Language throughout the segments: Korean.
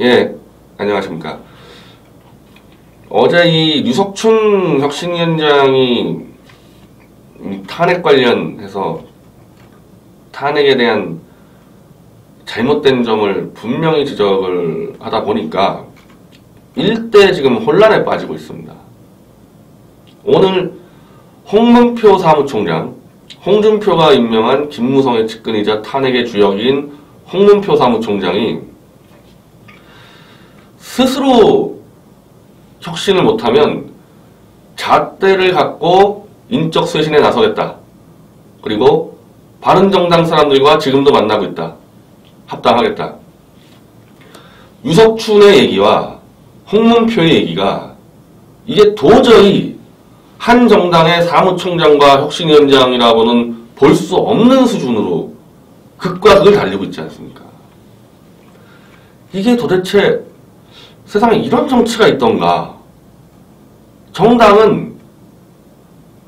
예, 안녕하십니까. 어제 이 류석춘 혁신위원장이 탄핵 관련해서 탄핵에 대한 잘못된 점을 분명히 지적을 하다 보니까 일대 지금 혼란에 빠지고 있습니다. 오늘 홍문표 사무총장, 홍준표가 임명한 김무성의 측근이자 탄핵의 주역인 홍문표 사무총장이 스스로 혁신을 못하면 잣대를 갖고 인적 쇄신에 나서겠다. 그리고 바른정당 사람들과 지금도 만나고 있다. 합당하겠다. 유석춘의 얘기와 홍문표의 얘기가 이게 도저히 한 정당의 사무총장과 혁신위원장이라고는 볼 수 없는 수준으로 극과 극을 달리고 있지 않습니까? 이게 도대체 세상에 이런 정치가 있던가? 정당은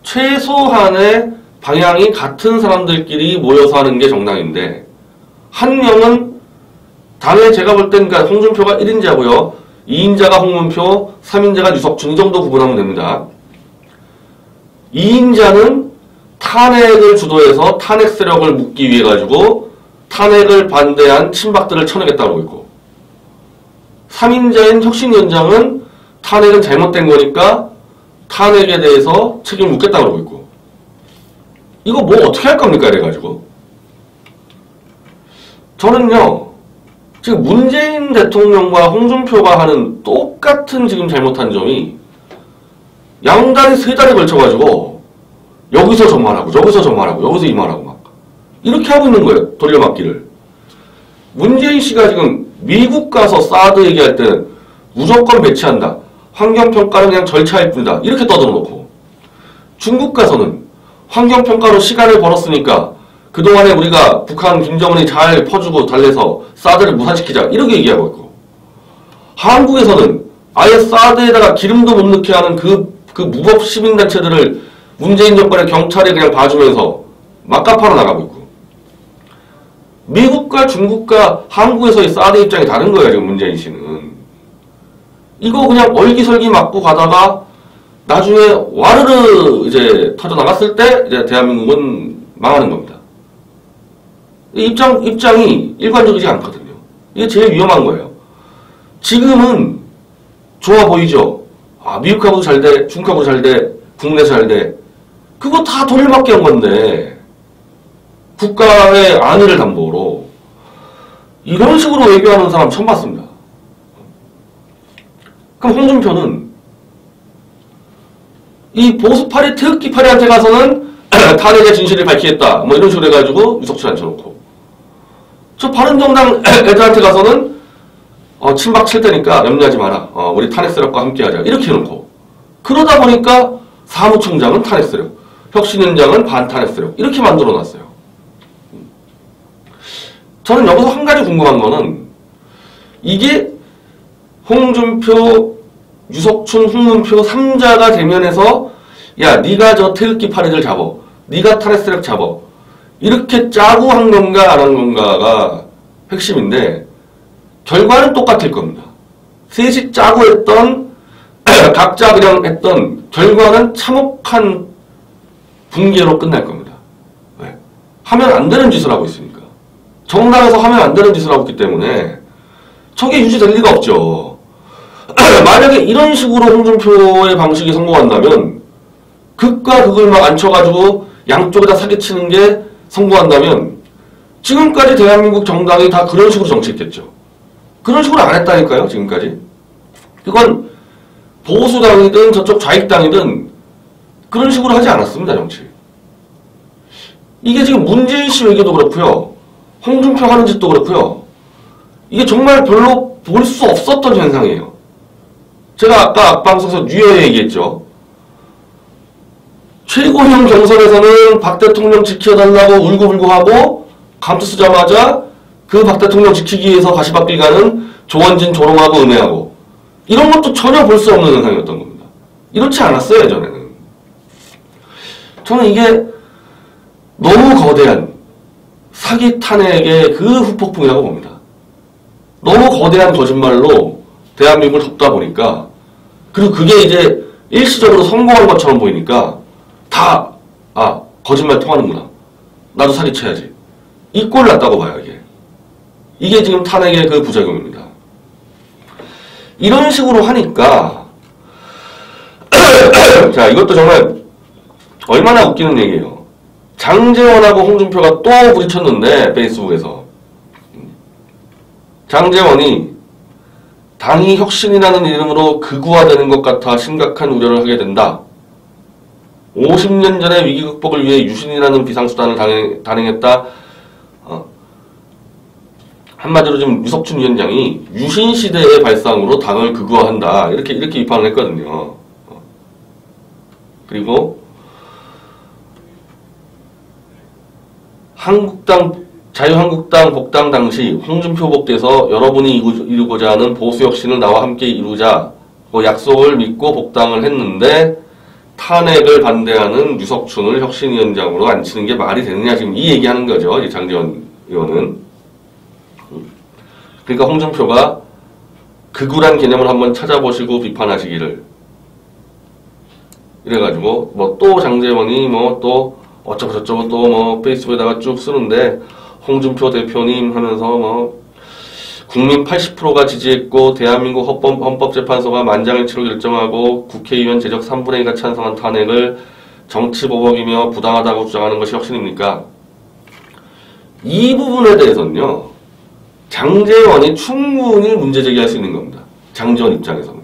최소한의 방향이 같은 사람들끼리 모여서 하는 게 정당인데 한 명은 당에 제가 볼 땐 홍준표가 1인자고요. 2인자가 홍문표, 3인자가 유석춘 이 정도 구분하면 됩니다. 2인자는 탄핵을 주도해서 탄핵 세력을 묶기 위해 가지고 탄핵을 반대한 친박들을 쳐내겠다고 하고 있고 3인자인 혁신위원장은 탄핵은 잘못된 거니까 탄핵에 대해서 책임을 묻겠다고 하고 있고 이거 뭐 어떻게 할 겁니까? 이래가지고 저는요 지금 문재인 대통령과 홍준표가 하는 똑같은 지금 잘못한 점이 양다리 세 달에 걸쳐가지고 여기서 저 말하고 저기서 저 말하고 여기서 이 말하고 막 이렇게 하고 있는 거예요. 돌려막기를. 문재인 씨가 지금 미국 가서 사드 얘기할 때는 무조건 배치한다. 환경평가는 그냥 절차일 뿐이다. 이렇게 떠들어 놓고 중국 가서는 환경평가로 시간을 벌었으니까 그동안에 우리가 북한 김정은이 잘 퍼주고 달래서 사드를 무산시키자 이렇게 얘기하고 있고 한국에서는 아예 사드에다가 기름도 못 넣게 하는 그 무법 시민단체들을 문재인 정권의 경찰이 그냥 봐주면서 막가파로 나가고 있고 미국과 중국과 한국에서의 사드 입장이 다른 거예요. 지금 문재인 씨는. 이거 그냥 얼기설기 맞고 가다가 나중에 와르르 이제 터져나갔을 때 이제 대한민국은 망하는 겁니다. 입장이 일관적이지 않거든요. 이게 제일 위험한 거예요. 지금은 좋아 보이죠? 아, 미국하고도 잘 돼, 중국하고도 잘 돼, 국내에서 잘 돼. 그거 다 돌려막기 한 건데, 국가의 안위를 담보로. 이런 식으로 외교하는 사람 처음 봤습니다. 그럼 홍준표는 이 보수파리, 태극기파리한테 가서는 탄핵의 진실을 밝히겠다. 뭐 이런 식으로 해가지고 유석춘 앉혀놓고. 저 바른정당 애들한테 가서는 친박 칠 테니까 염려하지 마라. 우리 탄핵 세력과 함께 하자. 이렇게 해놓고. 그러다 보니까 사무총장은 탄핵 세력, 혁신위원장은 반탄핵 세력. 이렇게 만들어 놨어요. 저는 여기서 한 가지 궁금한 거는 이게 홍준표, 유석춘, 홍문표 3자가 대면해서 야, 네가 저 태극기 파리들 잡어. 네가 탄핵 세력 잡어. 이렇게 짜고 한 건가 안 한 건가가 핵심인데 결과는 똑같을 겁니다. 셋이 짜고 했던 각자 그냥 했던 결과는 참혹한 붕괴로 끝날 겁니다. 왜? 하면 안 되는 짓을 하고 있으니까. 정당에서 하면 안 되는 짓을 하고 있기 때문에 저게 유지될 리가 없죠. 만약에 이런 식으로 홍준표의 방식이 성공한다면 극과 극을 막 앉혀가지고 양쪽에다 사기치는 게 성공한다면 지금까지 대한민국 정당이 다 그런 식으로 정치했겠죠. 그런 식으로 안 했다니까요. 지금까지. 그건 보수당이든 저쪽 좌익당이든 그런 식으로 하지 않았습니다. 정치. 이게 지금 문재인 씨 외교도 그렇고요. 홍준표 하는 짓도 그렇고요. 이게 정말 별로 볼 수 없었던 현상이에요. 제가 아까 앞방송에서 뉴욕에 얘기했죠. 최고령 경선에서는 박 대통령 지켜달라고 울고불고 하고 감투 쓰자마자 그 박 대통령 지키기 위해서 가시밭길 가는 조원진 조롱하고 음해하고 이런 것도 전혀 볼 수 없는 현상이었던 겁니다. 이렇지 않았어요. 예전에는. 저는 이게 너무 거대한 사기 탄핵의 그 후폭풍이라고 봅니다. 너무 거대한 거짓말로 대한민국을 덮다 보니까, 그리고 그게 이제 일시적으로 성공한 것처럼 보이니까 다 거짓말 통하는구나, 나도 사기쳐야지, 이 꼴 났다고 봐요. 이게 지금 탄핵의 그 부작용입니다. 이런 식으로 하니까 자, 이것도 정말 얼마나 웃기는 얘기예요. 장제원하고 홍준표가 또 부딪혔는데, 페이스북에서 장제원이 당이 혁신이라는 이름으로 극우화되는 것 같아 심각한 우려를 하게 된다. 50년 전에 위기 극복을 위해 유신이라는 비상수단을 단행했다. 한마디로 지금 유석춘 위원장이 유신 시대의 발상으로 당을 극우화한다, 이렇게 비판을 했거든요. 그리고 자유한국당 복당 당시 홍준표 복대에서 여러분이 이루고자 하는 보수 혁신을 나와 함께 이루자고 약속을 믿고 복당을 했는데, 탄핵을 반대하는 유석춘을 혁신위원장으로 앉히는 게 말이 되느냐, 지금 이 얘기하는 거죠, 이 장제원 의원은. 그러니까 홍준표가 극우란 개념을 한번 찾아보시고 비판하시기를, 이래가지고 뭐 또 장제원이 뭐 또 어쩌고 저쩌고 또 뭐 페이스북에다가 쭉 쓰는데, 홍준표 대표님 하면서 뭐 국민 80%가 지지했고 대한민국 헌법재판소가 만장일치로 결정하고 국회의원 제적 3분의 2가 찬성한 탄핵을 정치보복이며 부당하다고 주장하는 것이 혁신입니까? 이 부분에 대해서는요, 장제원이 충분히 문제 제기할 수 있는 겁니다. 장제원 입장에서는.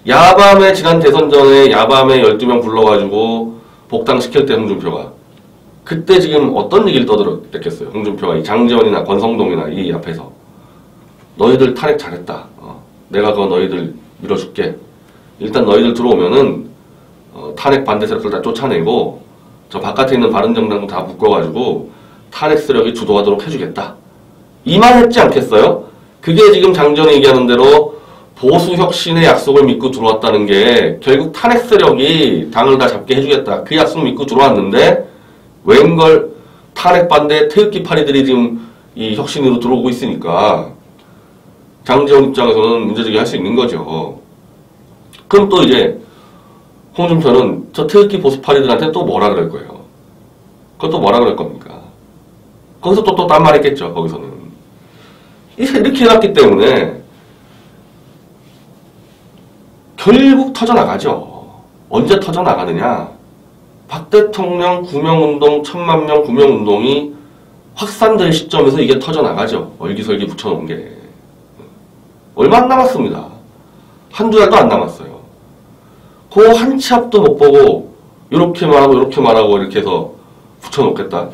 야밤에, 지난 대선 전에 야밤에 12명 불러가지고 복당시킬 때 홍준표가, 그때 지금 어떤 얘기를 떠들었겠어요. 홍준표가 이 장제원이나 권성동이나 이 앞에서 너희들 탄핵 잘했다, 내가 그거 너희들 밀어줄게, 일단 너희들 들어오면은 탄핵 반대 세력들 다 쫓아내고 저 바깥에 있는 바른정당도 다 묶어가지고 탄핵 세력이 주도하도록 해주겠다, 이 말 했지 않겠어요? 그게 지금 장제원이 얘기하는 대로 보수 혁신의 약속을 믿고 들어왔다는 게, 결국 탄핵 세력이 당을 다 잡게 해주겠다, 그 약속 믿고 들어왔는데 웬걸 탄핵 반대 태극기 파리들이 지금 이 혁신으로 들어오고 있으니까 장제원 입장에서는 문제제기 할 수 있는 거죠. 그럼 또 이제 홍준표는 저 태극기 보수 파리들한테 또 뭐라 그럴 거예요? 그것도 뭐라 그럴 겁니까? 거기서 또 딴 말 했겠죠, 거기서는. 이렇게 해놨기 때문에 결국 터져나가죠. 언제 터져나가느냐? 박 대통령 구명운동, 1000만명 구명운동이 확산될 시점에서 이게 터져나가죠. 얼기설기 붙여놓은 게. 얼마 안 남았습니다. 한두 달도 안 남았어요. 그 한 치 앞도 못 보고 이렇게 말하고 이렇게 말하고 이렇게 해서 붙여놓겠다.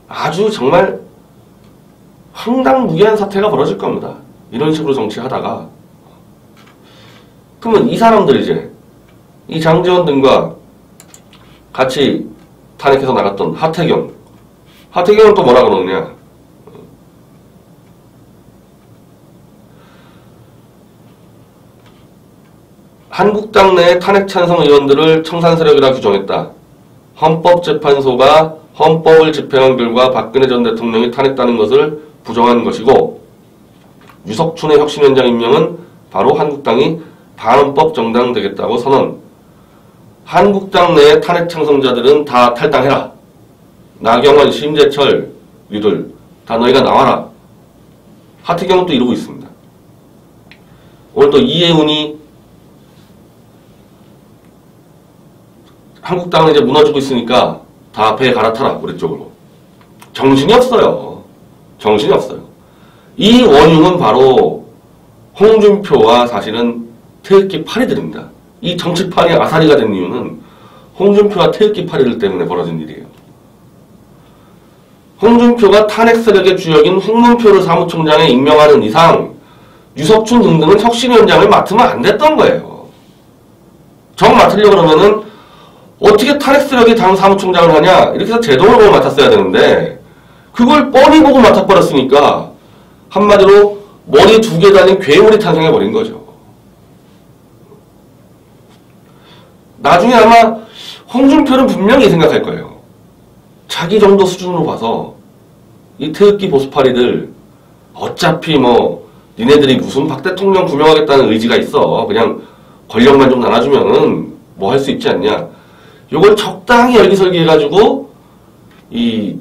아주 정말 황당무계한 사태가 벌어질 겁니다. 이런 식으로 정치하다가. 그러면 이 사람들 이제 이 장제원 등과 같이 탄핵해서 나갔던 하태경은 또 뭐라 그러느냐? 한국당 내 탄핵 찬성 의원들을 청산세력이라 규정했다. 헌법재판소가 헌법을 집행한 결과 박근혜 전 대통령이 탄핵당한 것을 부정한 것이고, 유석춘의 혁신위원장 임명은 바로 한국당이 반헌법 정당 되겠다고 선언. 한국당 내 탄핵 찬성자들은 다 탈당해라. 나경원, 심재철, 이들 다 너희가 나와라. 하태경은 또 이러고 있습니다. 오늘 또 이해운이 한국당은 이제 무너지고 있으니까 다 배 갈아타라, 우리 쪽으로. 정신이 없어요. 정신이 없어요. 이 원흉은 바로 홍준표와 사실은 태극기 파리들입니다. 이 정치판이 아사리가 된 이유는 홍준표와 태극기 파리들 때문에 벌어진 일이에요. 홍준표가 탄핵 세력의 주역인 홍문표를 사무총장에 임명하는 이상 유석춘 등등은 혁신위원장을 맡으면 안 됐던 거예요. 정 맡으려고 그러면은 어떻게 탄핵 세력이 당 사무총장을 하냐, 이렇게 해서 제동을 보고 맡았어야 되는데 그걸 뻔히 보고 맡아버렸으니까 한마디로 머리 두 개 달린 괴물이 탄생해버린 거죠. 나중에 아마 홍준표는 분명히 생각할 거예요. 자기 정도 수준으로 봐서 이 태극기 보수파리들 어차피 뭐 니네들이 무슨 박 대통령 구명하겠다는 의지가 있어. 그냥 권력만 좀 나눠주면은 뭐 할 수 있지 않냐. 요걸 적당히 열기설기 해가지고 이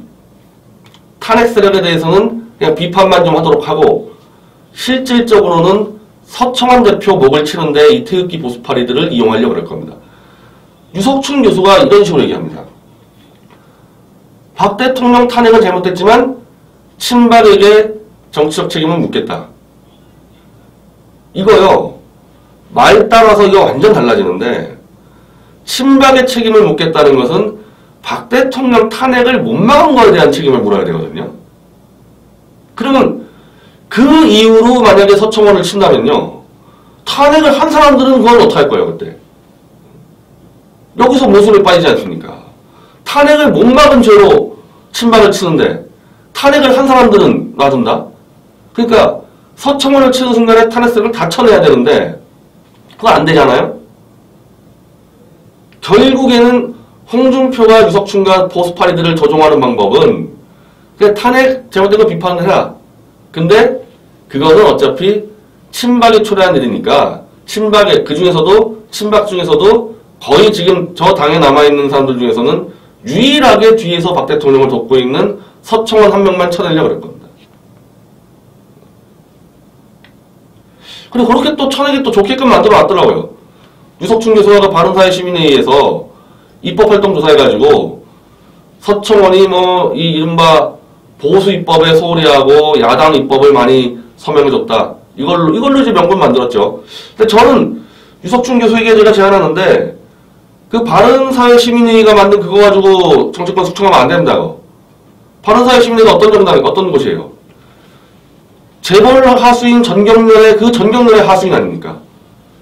탄핵 세력에 대해서는 그냥 비판만 좀 하도록 하고 실질적으로는 서청원 대표 목을 치는데 이 태극기 보수파리들을 이용하려고 그럴 겁니다. 유석춘 교수가 이런 식으로 얘기합니다. 박 대통령 탄핵은 잘못됐지만 친박에게 정치적 책임을 묻겠다. 이거요. 말 따라서 이거 완전 달라지는데 친박의 책임을 묻겠다는 것은 박 대통령 탄핵을 못 막은 거에 대한 책임을 물어야 되거든요. 그러면 그 이후로 만약에 서청원을 친다면요. 탄핵을 한 사람들은 그건 어떡할 거예요, 그때? 여기서 모순에 빠지지 않습니까? 탄핵을 못 막은 죄로 친박을 치는데 탄핵을 한 사람들은 놔둔다? 그러니까 서청원을 치는 순간에 탄핵세를 다 쳐내야 되는데 그거 안 되잖아요? 결국에는 홍준표가 유석춘과 보수파리들을 조종하는 방법은 그냥 탄핵 잘못된 거 비판을 해라. 근데 그거는 어차피 친박이 초래한 일이니까 친박의 그 중에서도 친박 중에서도 거의 지금 저 당에 남아있는 사람들 중에서는 유일하게 뒤에서 박 대통령을 돕고 있는 서청원 한 명만 쳐내려고 그럴 겁니다. 그리고 그렇게 또 쳐내기 또 좋게끔 만들어 놨더라고요. 유석춘 교수가 바른사회 시민회의에서 입법활동 조사해가지고 서청원이 뭐 이 이른바 보수 입법에 소홀히 하고 야당 입법을 많이 서명해줬다. 이걸로 이제 명분 만들었죠. 근데 저는 유석춘 교수에게 제가 제안하는데 그 바른사회 시민회의가 만든 그거 가지고 정치권 숙청하면 안 된다고. 바른사회 시민회의가 어떤 곳이에요? 재벌 하수인 전경련의 그 전경련의 하수인 아닙니까?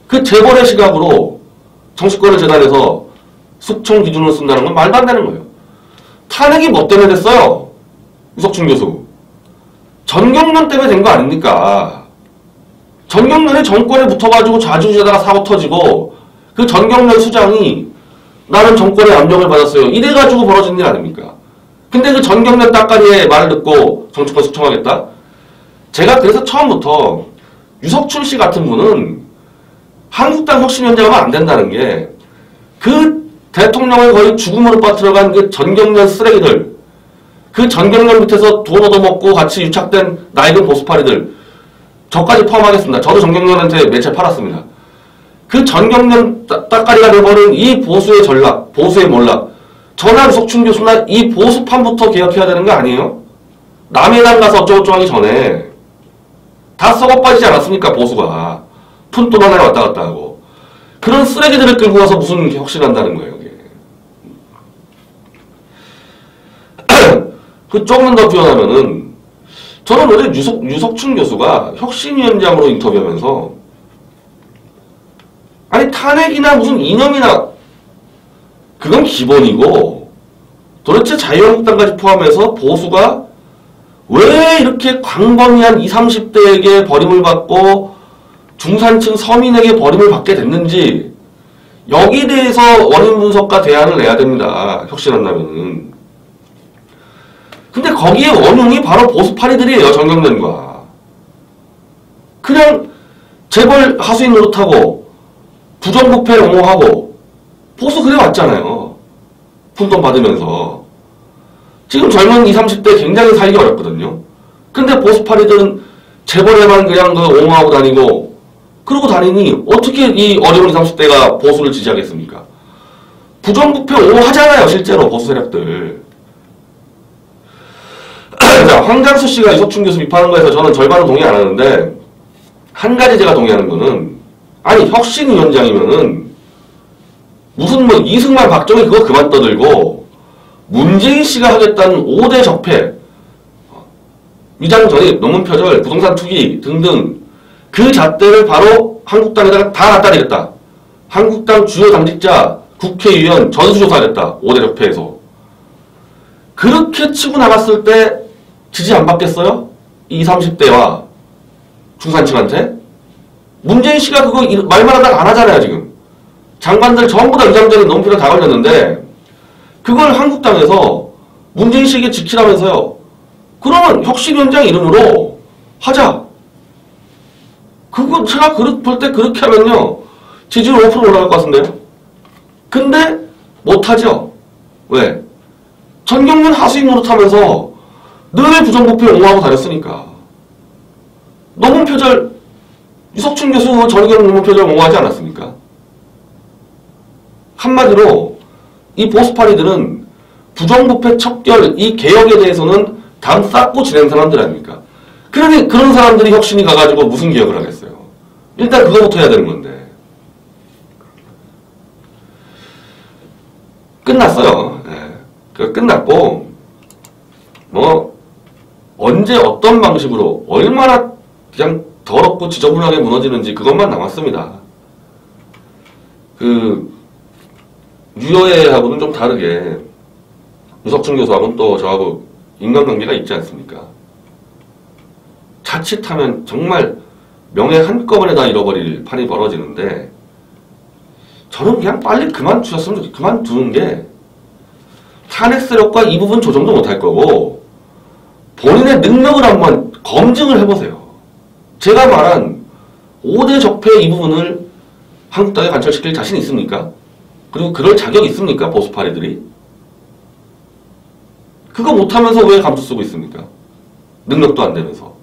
그 재벌의 시각으로 정치권을 재단해서 숙청 기준을 쓴다는 건 말도 안 되는 거예요. 탄핵이 뭐 때문에 됐어요? 유석춘 교수. 전경련 때문에 된 거 아닙니까? 전경련이 정권에 붙어가지고 좌지우지하다가 사고 터지고 그 전경련 수장이 나는 정권의 압력을 받았어요. 이래가지고 벌어진 일 아닙니까? 근데 그 전경련 따까리의 말을 듣고 정치권 숙청하겠다? 제가 그래서 처음부터 유석춘 씨 같은 분은 한국당 혁신위원장하면 안 된다는 게 그 대통령을 거의 죽음으로 빠뜨려간 그 전경련 쓰레기들, 그 전경련 밑에서 돈 얻어먹고 같이 유착된 낡은 보수파리들, 저까지 포함하겠습니다. 저도 전경련한테 매체 팔았습니다. 그 전경련 따까리가 돼버린 이 보수의 전락, 보수의 몰락, 저나 유석춘 교수나 이 보수판부터 개혁해야 되는 거 아니에요? 남의 당 가서 어쩌고저쩌고 하기 전에 다 썩어 빠지지 않았습니까? 보수가 푼돈 하나에 왔다 갔다 하고 그런 쓰레기들을 끌고 와서 무슨 혁신한다는 거예요. 이게. 그 조금 더 표현하면은 저는 어제 유석춘 교수가 혁신위원장으로 인터뷰하면서 아니 탄핵이나 무슨 이념이나 그건 기본이고 도대체 자유한국당까지 포함해서 보수가 왜 이렇게 광범위한 20, 30대에게 버림을 받고 중산층 서민에게 버림을 받게 됐는지 여기에 대해서 원인 분석과 대안을 내야 됩니다. 혁신한다면은. 근데 거기에 원흉이 바로 보수파리들이에요. 정경련과. 그냥 재벌 하수인 노릇하고 부정부패 옹호하고 보수 그래왔잖아요. 푼돈 받으면서. 지금 젊은 20, 30대 굉장히 살기 어렵거든요. 근데 보수파리들은 재벌에만 그냥 옹호하고 다니고 그러고 다니니 어떻게 이 어려운 20, 30대가 보수를 지지하겠습니까? 부정부패 옹호하잖아요. 실제로 보수 세력들. 자, 황장수 씨가 유석춘 교수 비판하는 거에서 저는 절반은 동의 안 하는데 한 가지 제가 동의하는 거는 아니 혁신위원장이면은 무슨 뭐 이승만 박정희 그거 그만 떠들고 문재인 씨가 하겠다는 5대 적폐 위장 전입, 논문 표절, 부동산 투기 등등 그 잣대를 바로 한국당에다가 다 갖다 대겠다. 한국당 주요 당직자, 국회의원 전수조사하겠다. 5대 적폐에서. 그렇게 치고 나갔을 때 지지 안 받겠어요? 20, 30대와 중산층한테? 문재인 씨가 그거 말만 하다가 안 하잖아요, 지금. 장관들 전부 다 위장전입 논문 표절 다 걸렸는데 그걸 한국당에서 문재인 씨에게 지키라면서요. 그러면 혁신위원장 이름으로 하자. 그거 제가 볼 때 그렇게 하면요. 지지율 5% 올라갈 것 같은데요. 근데 못하죠. 왜? 전경련 하수인 노릇하면서 늘 부정부패 옹호하고 다녔으니까. 노문표절, 유석춘 교수 전경 노문표절 옹호하지 않았습니까? 한마디로 이 보수파리들은 부정부패 척결, 이 개혁에 대해서는 담 쌓고 지낸 사람들 아닙니까? 그러니 그런 사람들이 혁신이 가가지고 무슨 개혁을 하겠어요? 일단 그거부터 해야 되는 건데. 끝났어요. 네. 끝났고, 뭐, 언제 어떤 방식으로, 얼마나 그냥 더럽고 지저분하게 무너지는지 그것만 남았습니다. 유여애하고는 좀 다르게, 유석춘 교수하고는 또 저하고 인간관계가 있지 않습니까? 자칫하면 정말 명예 한꺼번에 다 잃어버릴 판이 벌어지는데, 저는 그냥 빨리 그만두셨으면 좋겠어요. 그만두는 게 탄핵 세력과 이 부분 조정도 못할 거고 본인의 능력을 한번 검증을 해보세요. 제가 말한 5대 적폐 이 부분을 한국 땅에 관철시킬 자신 있습니까? 그리고 그럴 자격 있습니까? 보수파리들이? 그거 못하면서 왜 감투 쓰고 있습니까? 능력도 안 되면서.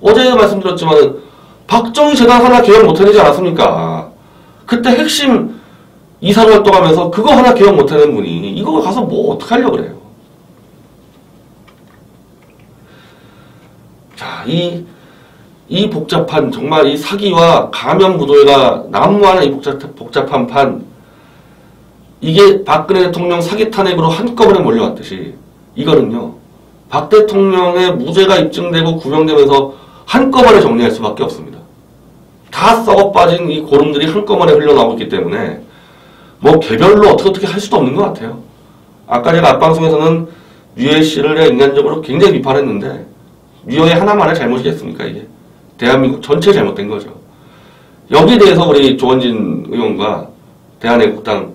어제 말씀드렸지만 박정희 재단 하나 개혁 못해내지 않았습니까? 그때 핵심 이사로 활동하면서 그거 하나 개혁 못하는 분이 이거 가서 뭐 어떻게 하려고 그래요. 자, 이 복잡한 정말 이 사기와 가면 무도회가 난무하는 이 복잡한 판, 이게 박근혜 대통령 사기 탄핵으로 한꺼번에 몰려왔듯이 이거는요, 박 대통령의 무죄가 입증되고 구명되면서 한꺼번에 정리할 수밖에 없습니다. 다 썩어빠진 이 고름들이 한꺼번에 흘러나오고 있기 때문에 뭐 개별로 어떻게 할 수도 없는 것 같아요. 아까 제가 앞방송에서는 유해 씨를 내가 인간적으로 굉장히 비판했는데 유해 하나만의 잘못이겠습니까 이게? 대한민국 전체 잘못된 거죠. 여기에 대해서 우리 조원진 의원과 대한애국당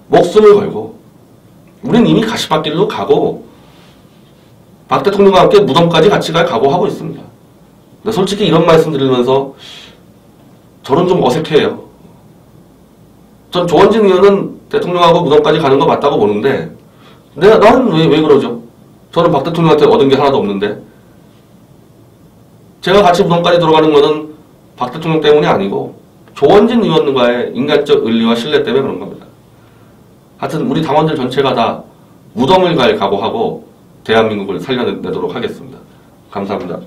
목숨을 걸고 우린 이미 가시밭길로 가고 박 대통령과 함께 무덤까지 같이 갈 각오하고 있습니다. 근데 솔직히 이런 말씀 드리면서 저는 좀 어색해요. 전 조원진 의원은 대통령하고 무덤까지 가는 거 맞다고 보는데 나는 왜 그러죠? 저는 박 대통령한테 얻은 게 하나도 없는데 제가 같이 무덤까지 들어가는 거는 박 대통령 때문이 아니고 조원진 의원과의 인간적 의리와 신뢰 때문에 그런 겁니다. 하여튼 우리 당원들 전체가 다 무덤을 갈 각오하고 대한민국을 살려내도록 하겠습니다. 감사합니다.